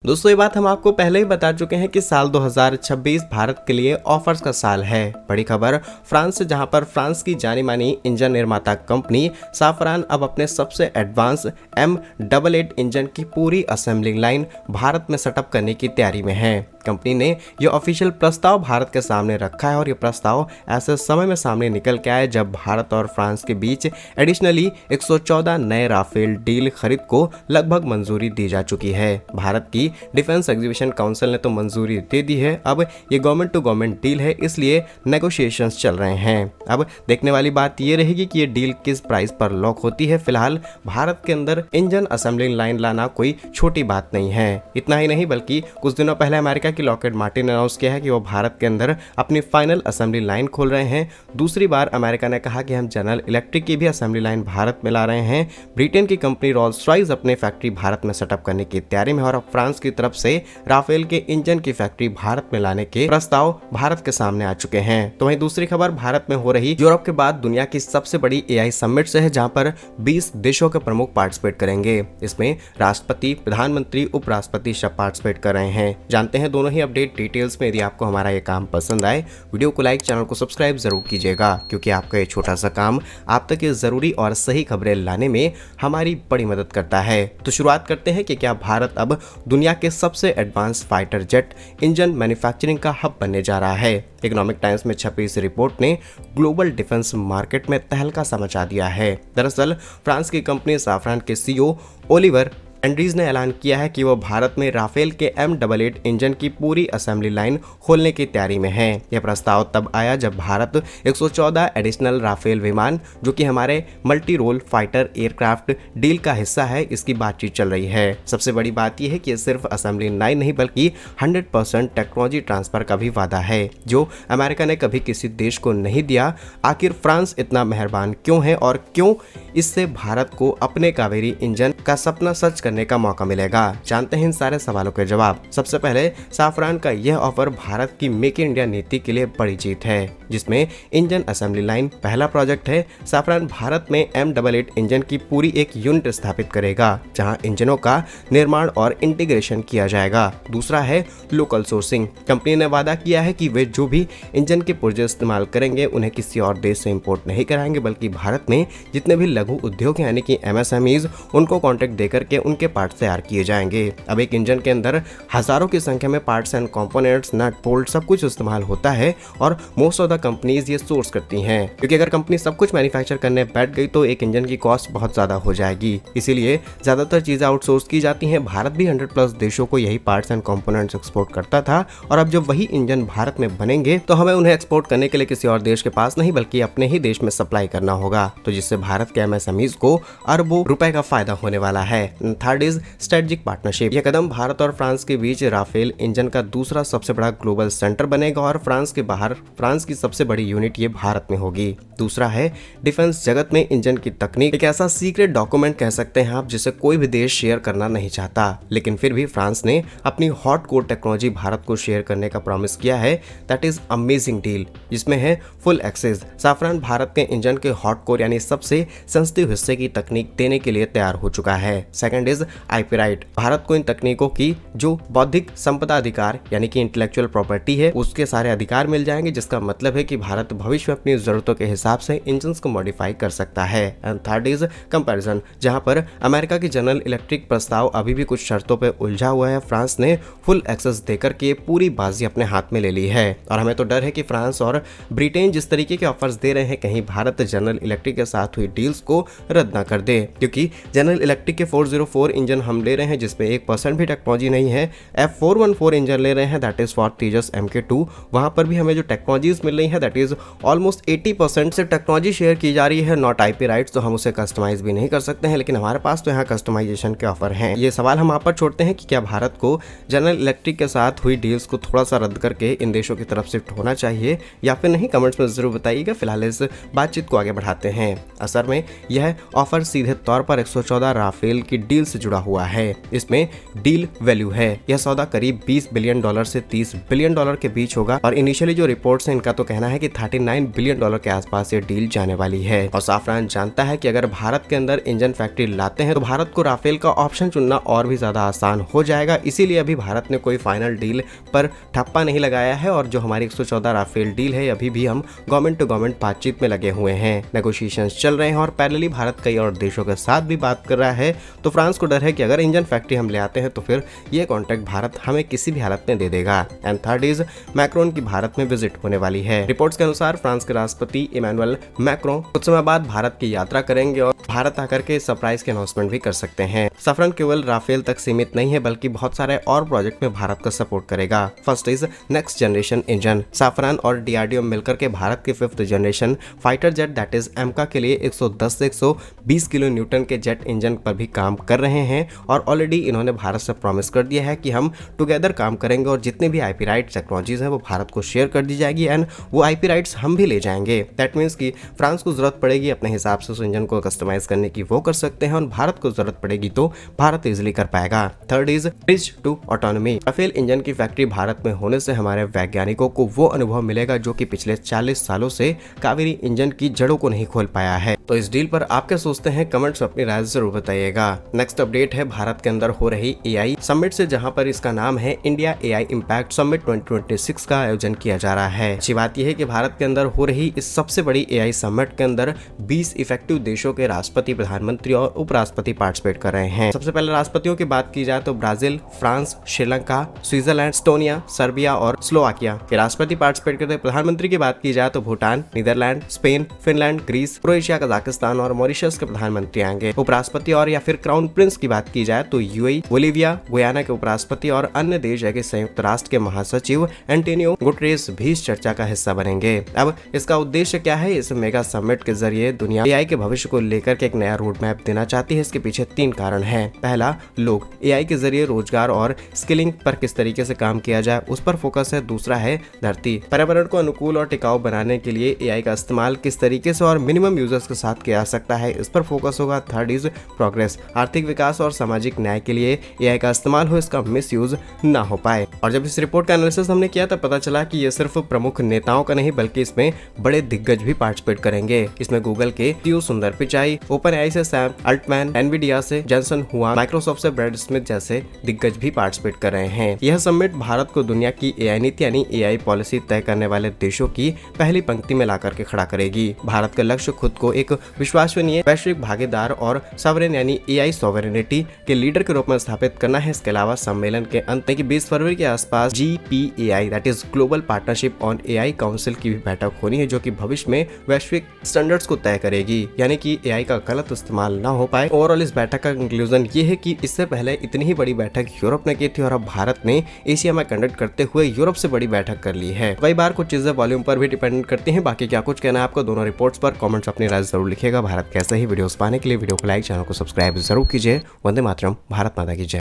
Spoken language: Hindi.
दोस्तों ये बात हम आपको पहले ही बता चुके हैं कि साल 2026 भारत के लिए ऑफर्स का साल है। बड़ी खबर फ्रांस से, जहां पर फ्रांस की जानी मानी इंजन निर्माता कंपनी साफरान अब अपने सबसे एडवांस M88 इंजन की पूरी असेंबलिंग लाइन भारत में सेटअप करने की तैयारी में है। कंपनी ने यह ऑफिशियल प्रस्ताव भारत के सामने रखा है और यह प्रस्ताव ऐसे समय में सामने निकल के आया जब भारत और फ्रांस के बीच एडिशनली 114 नए राफेल डील खरीद को लगभग मंजूरी दी जा चुकी है। भारत की डिफेंस एग्जीबिशन काउंसिल ने तो मंजूरी दे दी है। अब ये गवर्नमेंट टू गवर्नमेंट डील है, इसलिए नेगोशिएशंस चल रहे हैं। अब देखने वाली बात ये रहेगी कि ये डील किस प्राइस पर लॉक होती है। फिलहाल भारत के अंदर इंजन असेंबलिंग लाइन लाना कोई छोटी बात नहीं है। इतना ही नहीं बल्कि कुछ दिनों पहले अमेरिका की लॉकहीड मार्टिन ने अनाउंस किया है कि वो भारत के अंदर अपनी फाइनल असेंबली लाइन खोल रहे हैं। दूसरी बार अमेरिका ने कहा कि हम जनरल इलेक्ट्रिक की भी असेंबली लाइन भारत में ला रहे हैं। ब्रिटेन की कंपनी रोल्स रॉयस अपने फैक्ट्री भारत में सेटअप करने की तैयारी में, और अब फ्रांस की तरफ से राफेल के इंजन की फैक्ट्री भारत में लाने के प्रस्ताव भारत के सामने आ चुके हैं। तो वहीं दूसरी खबर भारत में हो रही यूरोप के बाद दुनिया की सबसे बड़ी AI समिट से है, जहां पर 20 देशों के प्रमुख पार्टिसिपेट करेंगे। इसमें राष्ट्रपति, प्रधानमंत्री, उपराष्ट्रपति सब पार्टिसिपेट कर रहे हैं। जानते हैं दोनों ही अपडेट डिटेल्स में। यदि आपको हमारा ये काम पसंद आए, वीडियो को लाइक, चैनल को सब्सक्राइब जरूर कीजिएगा, क्योंकि आपका ये छोटा सा काम आप तक ये जरूरी और सही खबरें लाने में हमारी बड़ी मदद करता है। तो शुरुआत करते हैं कि क्या भारत अब दुनिया के सबसे advance fighter jet engine manufacturing का हब बनने जा रहा है। इकोनॉमिक टाइम्स में छपी इस रिपोर्ट ने ग्लोबल डिफेंस मार्केट में तहलका मचा दिया है। दरअसल फ्रांस की कंपनी साफरान के CEO ओलिवर एंड्रीज ने ऐलान किया है कि वो भारत में राफेल के M88 इंजन की पूरी असेंबली लाइन खोलने की तैयारी में है। यह प्रस्ताव तब आया जब भारत 114 एडिशनल राफेल विमान, जो कि हमारे multi role fighter aircraft deal का हिस्सा है, इसकी बातचीत चल रही है। सबसे बड़ी बात यह है कि यह सिर्फ असेंबली लाइन नहीं बल्कि 100% टेक्नोलॉजी ट्रांसफर का भी वादा है, जो अमेरिका ने कभी किसी देश को नहीं दिया। आखिर फ्रांस इतना मेहरबान क्यों है और क्यों इससे भारत को अपने कावेरी इंजन का सपना सच करने का मौका मिलेगा? जानते हैं इन सारे सवालों के जवाब। सबसे पहले साफरान का यह ऑफर भारत की मेक इन इंडिया नीति के लिए बड़ी जीत है, जिसमें इंजन असेंबली लाइन पहला प्रोजेक्ट है। साफरान भारत में M88 इंजन की पूरी एक यूनिट स्थापित करेगा, जहां इंजनों का निर्माण और इंटीग्रेशन किया जाएगा। दूसरा है लोकल सोर्सिंग। कंपनी ने वादा किया है कि वे जो भी इंजन के पुर्जे इस्तेमाल करेंगे उन्हें किसी और देश से इंपोर्ट नहीं कराएंगे, बल्कि भारत में जितने भी लघु उद्योग यानी कि MSMEs, उनको कॉन्ट्रैक्ट देकर के उनके पार्ट्स तैयार किए जाएंगे। अब एक इंजन के अंदर हजारों की संख्या में parts and components, nut, bolt सब कुछ इस्तेमाल होता है और मोस्ट ऑफ द कंपनीज ये सोर्स करती हैं, क्योंकि अगर कंपनी सब कुछ मैन्युफैक्चर करने बैठ गई तो एक इंजन की कॉस्ट बहुत ज्यादा हो जाएगी। इसीलिए ज्यादातर चीजें आउटसोर्स की जाती हैं। भारत भी 100+ देशों को यही पार्ट्स एंड कंपोनेंट्स एक्सपोर्ट करता था, और अब जब वही इंजन भारत में बनेंगे तो हमें उन्हें एक्सपोर्ट करने के लिए किसी और देश के पास नहीं बल्कि अपने ही देश में सप्लाई करना होगा, तो जिससे भारत के MSMEs को अरबों रुपए का फायदा होने वाला है। Third is strategic partnership. यह कदम भारत और फ्रांस के बीच राफेल इंजन का दूसरा सबसे बड़ा ग्लोबल सेंटर बनेगा, और फ्रांस के बाहर फ्रांस की सबसे बड़ी यूनिट ये भारत में होगी। दूसरा है डिफेंस जगत में इंजन की तकनीक, एक ऐसा सीक्रेट डॉक्यूमेंट कह सकते हैं आप, जिसे कोई भी देश शेयर करना नहीं चाहता, लेकिन फिर भी फ्रांस ने अपनी हॉट कोर टेक्नोलॉजी भारत को शेयर करने का प्रॉमिस किया है। दैट इज अमेजिंग डील, जिसमें है फुल एक्सेस। साफरान भारत के इंजन के हॉट कोर यानी सबसे सेंसिटिव हिस्से की तकनीक देने के लिए तैयार हो चुका है। Second is IP right. Bharat को इन तकनीकों की जो बौद्धिक संपदा अधिकार यानी कि इंटेलेक्चुअल प्रॉपर्टी है, उसके सारे अधिकार मिल जाएंगे, जिसका मतलब है कि भारत भविष्य में अपनी जरूरतों के हिसाब से इंजन्स को मॉडिफाई कर सकता है। एंड थर्ड इज कंपैरिजन, जहां पर अमेरिका की जनरल इलेक्ट्रिक प्रस्ताव अभी भी कुछ शर्तों पर उलझा हुआ है। फ्रांस ने फुल एक्सेस देकर के पूरी बाजी अपने हाथ में ले ली है, और हमें तो डर है कि फ्रांस और ब्रिटेन जिस तरीके के ऑफर्स दे रहे हैं, कहीं भारत जनरल इलेक्ट्रिक के साथ हुई डील्स को रद्द न कर दे, क्योंकि जनरल इलेक्ट्रिक के 404 इंजन हम ले रहे हैं जिसमें 1% भी टेक्नोलॉजी नहीं है। F414 इंजन ले रहे हैं, that is for Tejas MK2। वहां पर भी हमें जो टेक्नोलॉजीज मिल रही है दैट इज ऑलमोस्ट 80% से टेक्नोलॉजी शेयर की जा रही है, नॉट IP राइट्स, तो हम उसे कस्टमाइज भी नहीं कर सकते हैं, लेकिन हमारे पास तो यहाँ कस्टमाइजेशन के ऑफर हैं। ये सवाल हम आप पर छोड़ते हैं कि क्या भारत को जनरल इलेक्ट्रिक के साथ हुई डील्स को थोड़ा सा रद्द करके इन देशों की तरफ शिफ्ट होना चाहिए या फिर नहीं? कमेंट्स में जरूर बताइएगा। फिलहाल इस बातचीत को आगे बढ़ाते हैं। असल में यह ऑफर सीधे तौर पर 114 राफेल की डील से जुड़ा हुआ है। इसमें डील वैल्यू है, यह सौदा करीब $20 बिलियन से $30 बिलियन के बीच होगा, और इनिशियली जो रिपोर्ट्स हैं इनका तो कहना है कि $39 बिलियन के आसपास पास ये डील जाने वाली है। और साफरान जानता है कि अगर भारत के अंदर इंजन फैक्ट्री लाते हैं तो भारत को राफेल का ऑप्शन चुनना और भी ज्यादा आसान हो जाएगा। इसीलिए अभी भारत ने कोई फाइनल डील पर ठप्पा नहीं लगाया है और जो हमारी 114 राफेल डील है अभी भी हम गवर्नमेंट टू गवर्नमेंट बातचीत में लगे हुए हैं, नेगोशिएशंस चल रहे हैं और पैरेलली भारत कई और देशों के साथ भी बात कर रहा है। तो फ्रांस को डर है कि अगर इंजन फैक्ट्री हम ले आते हैं तो फिर ये कॉन्ट्रैक्ट भारत हमें किसी भी हालत में दे देगा। एंड थर्ड इज मैक्रोन की भारत में विजिट होने वाली है। रिपोर्ट्स के अनुसार फ्रांस के राष्ट्रपति इमैनुअल मैक्रोन कुछ समय बाद भारत की यात्रा करेंगे और भारत आकर के सरप्राइज के अनाउंसमेंट भी कर सकते हैं। साफरान केवल राफेल तक सीमित नहीं है बल्कि बहुत सारे और प्रोजेक्ट में भारत का सपोर्ट करेगा। First is next generation engine. Safran और डीआरडीओ मिलकर के भारत के 5th generation fighter jet that is AMCA के लिए 110 से 120 किलो न्यूटन के जेट इंजन पर भी काम कर रहे हैं और ऑलरेडी इन्होंने भारत से प्रॉमिस कर दिया है कि हम टुगेदर काम करेंगे और जितने भी आईपी राइट्स टेक्नोलॉजीज हैं वो भारत को शेयर कर दी जाएगी एंड वो आईपी राइट्स हम भी ले जाएंगे। दैट मीन्स कि फ्रांस को जरूरत पड़ेगी अपने हिसाब से उस इंजन को कस्टमाइज करने की वो कर सकते हैं और भारत को जरूरत पड़ेगी तो भारत इजिली कर पाएगा। Third is bridge to autonomy. Rafale engine की फैक्ट्री भारत में होने से हमारे वैज्ञानिकों को वो अनुभव मिलेगा जो कि पिछले 40 सालों से कावेरी इंजन की जड़ों को नहीं खोल पाया है। तो इस डील पर आप क्या सोचते हैं, कमेंट्स में अपनी राय जरूर बताइएगा। नेक्स्ट अपडेट है भारत के अंदर हो रही एआई समिट से, जहां पर इसका नाम है इंडिया एआई इंपैक्ट समिट 2026 का आयोजन किया जा रहा है। अच्छी बात यह है कि भारत के अंदर हो रही इस सबसे बड़ी एआई समिट के अंदर 20 इफेक्टिव देशों के राष्ट्रपति, प्रधानमंत्री और उपराष्ट्रपति पार्टिसिपेट कर रहे हैं। सबसे पहले राष्ट्रपतियों की बात की जाए तो Brazil, France, Sri Lanka, Switzerland, Estonia, Serbia और स्लोवाकिया के राष्ट्रपति पार्टिसिपेट करते हैं। प्रधानमंत्री की बात की जाए तो Bhutan, Netherlands, Spain, Finland, Greece, Croatia, Kazakhstan और मॉरिशस के प्रधानमंत्री आएंगे। उपराष्ट्रपति और या फिर क्राउन प्रिंस की बात की जाए तो यूएई, बोलिविया, गुयाना के उपराष्ट्रपति और अन्य देश जैसे संयुक्त राष्ट्र के महासचिव एंटोनियो गुटेरेस भी इस चर्चा का हिस्सा बनेंगे। अब इसका उद्देश्य क्या है? इस मेगा समिट के जरिए दुनिया एआई के भविष्य को लेकर के एक नया रोड मैप देना चाहती है। इसके पीछे 3 कारण हैं। पहला, लोग एआई के जरिए रोजगार और स्किलिंग पर किस तरीके से काम किया जाए उस पर फोकस है। दूसरा है धरती, पर्यावरण को अनुकूल और टिकाऊ बनाने के लिए एआई का इस्तेमाल किस तरीके से और मिनिमम यूजर्स के साथ किया जा सकता है, इस पर फोकस होगा। थर्ड इज प्रोग्रेस, आर्थिक विकास और सामाजिक न्याय के लिए एआई का इस्तेमाल हो, इसका मिस यूज ना हो पाए। और जब इस रिपोर्ट का एनालिसिस हमने किया तब पता चला कि ये सिर्फ प्रमुख नेताओं का नहीं बल्कि इसमें बड़े दिग्गज भी पार्टिसिपेट करेंगे। इसमें गूगल के सीईओ सुंदर पिचाई, ओपन एआई से सैम अल्टमैन, एनवीडिया से जेंसन हुआ, माइक्रोसॉफ्ट से ब्रैड स्मिथ जैसे दिग्गज भी पार्टिसिपेट कर रहे हैं। यह समिट भारत को दुनिया की एआई नीति यानी एआई पॉलिसी तय करने वाले देशों की पहली पंक्ति में लाकर के खड़ा करेगी। भारत का लक्ष्य खुद को एक विश्वसनीय वैश्विक भागीदार और सॉवरेन यानी एआई सॉवरेनिटी के लीडर के रूप में स्थापित करना है। इसके अलावा सम्मेलन के अंत में 20 फरवरी के आसपास GPAI that is global partnership on AI council की भी बैठक होनी है जो कि भविष्य में वैश्विक स्टैंडर्ड्स को तय करेगी, यानी कि एआई का गलत इस्तेमाल ना हो पाए। ओवरऑल इस बैठक का कंक्लूजन ये है कि इससे पहले इतनी ही बड़ी बैठक यूरोप ने की थी और अब भारत ने एशिया में कंडक्ट करते हुए यूरोप से बड़ी बैठक कर ली है। कई बार कुछ चीजें वॉल्यूम पर भी डिपेंड करती हैं। बाकी क्या कुछ कहना है आपको दोनों रिपोर्ट्स पर? कमेंट्स अपनी राय जरूर लिखिएगा। भारत कैसे ही वीडियोस पाने के लिए वीडियो को लाइक, चैनल को सब्सक्राइब जरूर कीजिए। वंदे मातरम, भारत माता की जय।